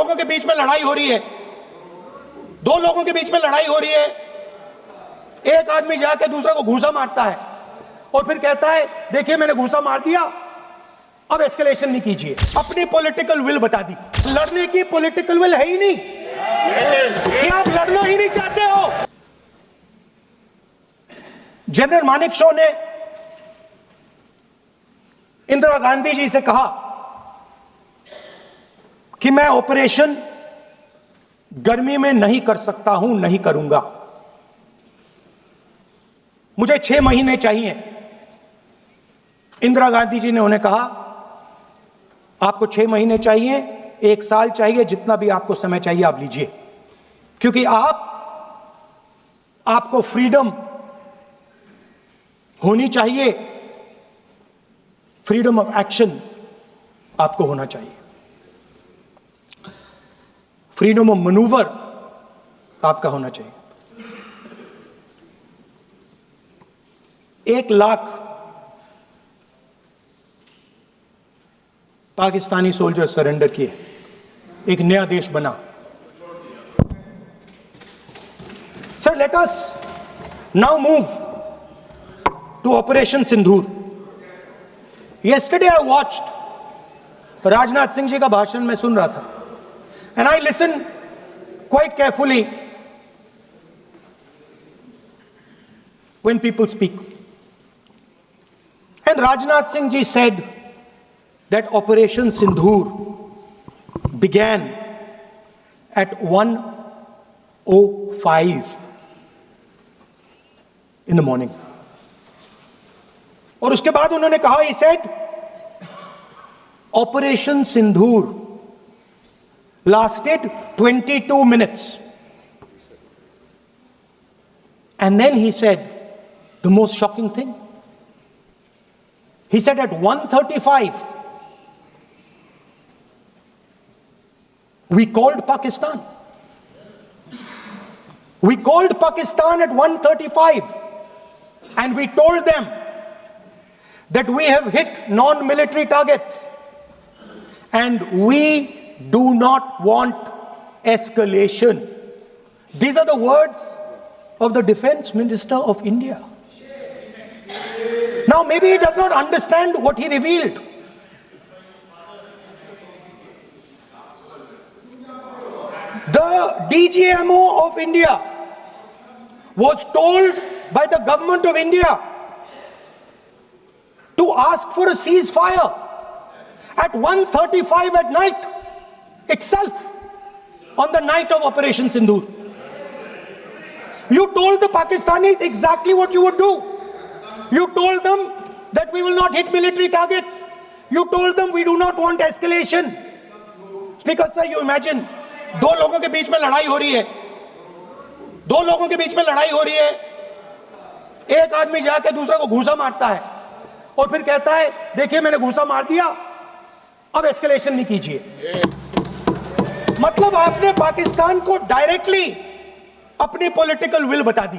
लोगों के बीच में लड़ाई हो रही है, दो लोगों के बीच में लड़ाई हो रही है, एक आदमी जाके दूसरे को घूंसा मारता है और फिर कहता है देखिए मैंने घूंसा मार दिया, अब एस्केलेशन नहीं कीजिए। अपनी पॉलिटिकल विल बता दी। लड़ने की पॉलिटिकल विल है ही नहीं कि आप लड़ना ही नहीं चाहते हो। जनरल मानेकशॉ ने इंदिरा गांधी जी से कहा कि मैं ऑपरेशन गर्मी में नहीं कर सकता हूं, नहीं करूंगा, मुझे 6 महीने चाहिए। इंदिरा गांधी जी ने उन्हें कहा आपको 6 महीने चाहिए, 1 साल चाहिए, जितना भी आपको समय चाहिए आप लीजिए, क्योंकि आपको फ्रीडम होनी चाहिए, फ्रीडम ऑफ एक्शन आपको होना चाहिए, फ्रीडम ऑफ मैनूवर आपका होना चाहिए। 1 लाख पाकिस्तानी सोल्जर सरेंडर किए, एक नया देश बना। Sir, let us now move to operation Sindoor. Yesterday I watched Rajnath Singh ji का भाषण में सुन रहा था, and I listened quite carefully when people speak. And Rajnath Singh ji said that Operation Sindoor began at 1:05 in the morning. और उसके बाद उन्होंने कहा, he said Operation Sindoor lasted 22 minutes. And then he said the most shocking thing. He said at 1:35 we called Pakistan. We called Pakistan at 1:35 and we told them that we have hit non-military targets and we do not want escalation. These are the words of the Defense Minister of India. Now maybe he does not understand what he revealed. The DGMO of India was told by the government of India to ask for a ceasefire at 1:35 at night itself, on the night of Operation Sindoor. You told the Pakistanis exactly what you would do. You told them that we will not hit military targets. You told them we do not want escalation. Speaker sir, you imagine, दो लोगों के बीच में लड़ाई हो रही है, दो लोगों के बीच में लड़ाई हो रही है, एक आदमी जाके दूसरे को घूंसा मारता है और फिर कहता है देखिए मैंने घूंसा मार दिया, अब एस्केलेशन नहीं कीजिए। मतलब आपने पाकिस्तान को डायरेक्टली अपनी पॉलिटिकल विल बता दी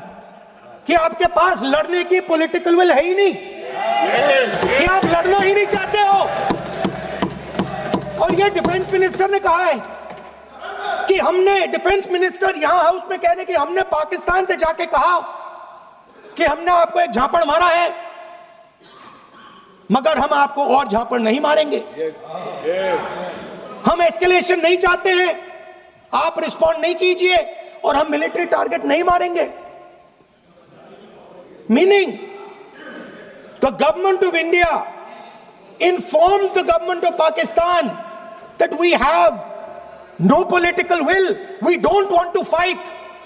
कि आपके पास लड़ने की पॉलिटिकल विल है ही नहीं, कि आप लड़ना ही नहीं चाहते हो। और ये डिफेंस मिनिस्टर ने कहा है कि हमने, डिफेंस मिनिस्टर यहां हाउस में कहने कि हमने पाकिस्तान से जाके कहा कि हमने आपको एक झापड़ मारा है मगर हम आपको और झापड़ नहीं मारेंगे। हम एस्केलेशन नहीं चाहते हैं, आप रिस्पॉन्ड नहीं कीजिए और हम मिलिट्री टारगेट नहीं मारेंगे। Meaning the government of India informed the government of Pakistan that we have no political will, we don't want to fight,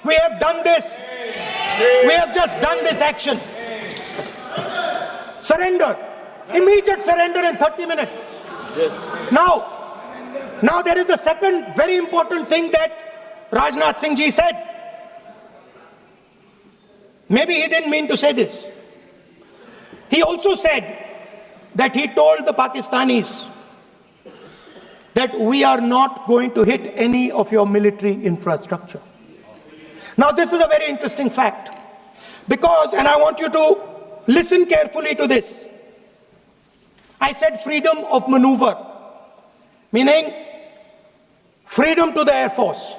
we have done this, we have just done this action. Surrender, immediate surrender in 30 minutes. Now there is a second very important thing that Rajnath Singh ji said. Maybe he didn't mean to say this. He also said that he told the Pakistanis that we are not going to hit any of your military infrastructure. Now this is a very interesting fact, because, and I want you to listen carefully to this, I said freedom of maneuver, meaning freedom to the Air Force.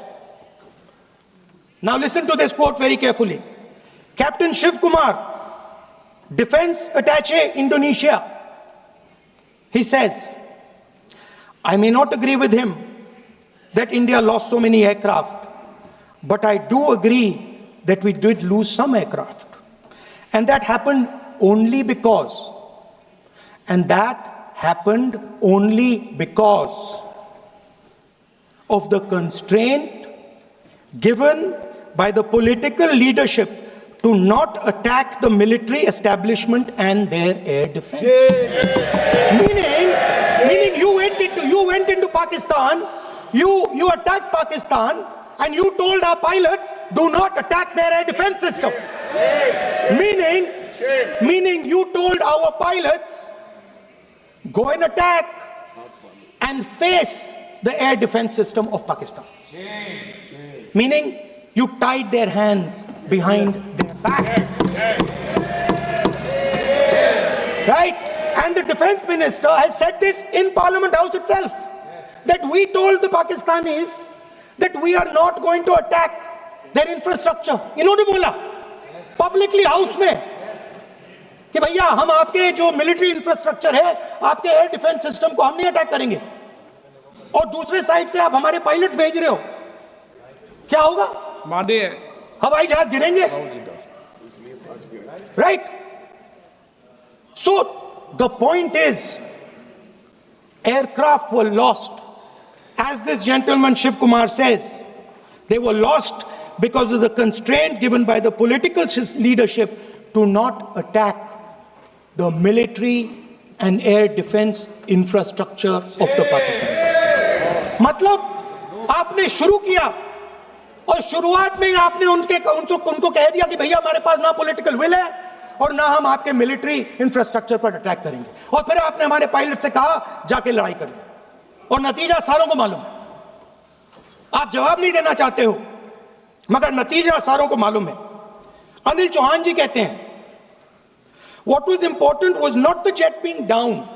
Now listen to this quote very carefully. Captain Shiv Kumar, Defense Attaché, Indonesia. He says, I may not agree with him that India lost so many aircraft, but I do agree that we did lose some aircraft. And that happened only because of the constraint given by the political leadership to not attack the military establishment and their air defense. Meaning you went into Pakistan, you attacked Pakistan, and you told our pilots, do not attack their air defense system. Meaning you told our pilots, go and attack and face the air defense system of Pakistan. Meaning you tied their hands behind their back. Right? And the defense minister has said this in Parliament House itself, that we told the Pakistanis that we are not going to attack their infrastructure. इन्होंने बोला publicly house में कि भैया हम आपके जो military infrastructure है, आपके एयर डिफेंस सिस्टम को हम नहीं अटैक करेंगे, और दूसरे साइड से आप हमारे पायलट भेज रहे हो, क्या होगा? हवाई जहाज गिरेंगे. Right? So the point is, aircraft were lost. As this gentleman Shiv Kumar says, they were lost because of the constraint given by the political leadership to not attack the military and air defense infrastructure of the Pakistan. मतलब आपने शुरू किया और शुरुआत में आपने उनको कह दिया कि भैया हमारे पास ना पॉलिटिकल विल है और ना हम आपके मिलिट्री इंफ्रास्ट्रक्चर पर अटैक करेंगे, और फिर आपने हमारे पायलट से कहा जाके लड़ाई करिए, और नतीजा सारों को मालूम है. आप जवाब नहीं देना चाहते हो, मगर नतीजा सारों को मालूम है. अनिल चौहान जी कहते हैं, what was important was not the jet being down,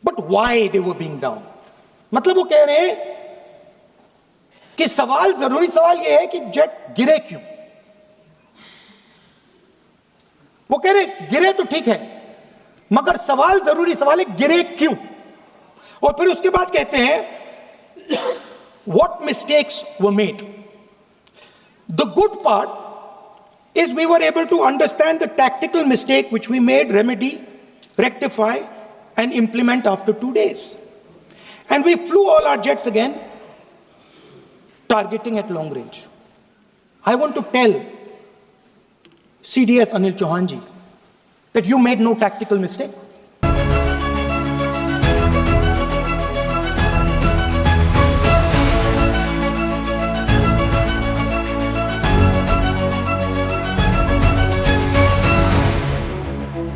but why they were being down. मतलब वो कह रहे हैं कि जरूरी सवाल ये है कि जेट गिरे क्यों. वो कह रहे गिरे तो ठीक है, मगर जरूरी सवाल है गिरे क्यों. और फिर उसके बाद कहते हैं what mistakes were made. The good part is we were able to understand the tactical mistake which we made, remedy, rectify and implement after 2 days. And we flew all our jets again, targeting at long range. I want to tell CDS Anil Chauhan ji that you made no tactical mistake.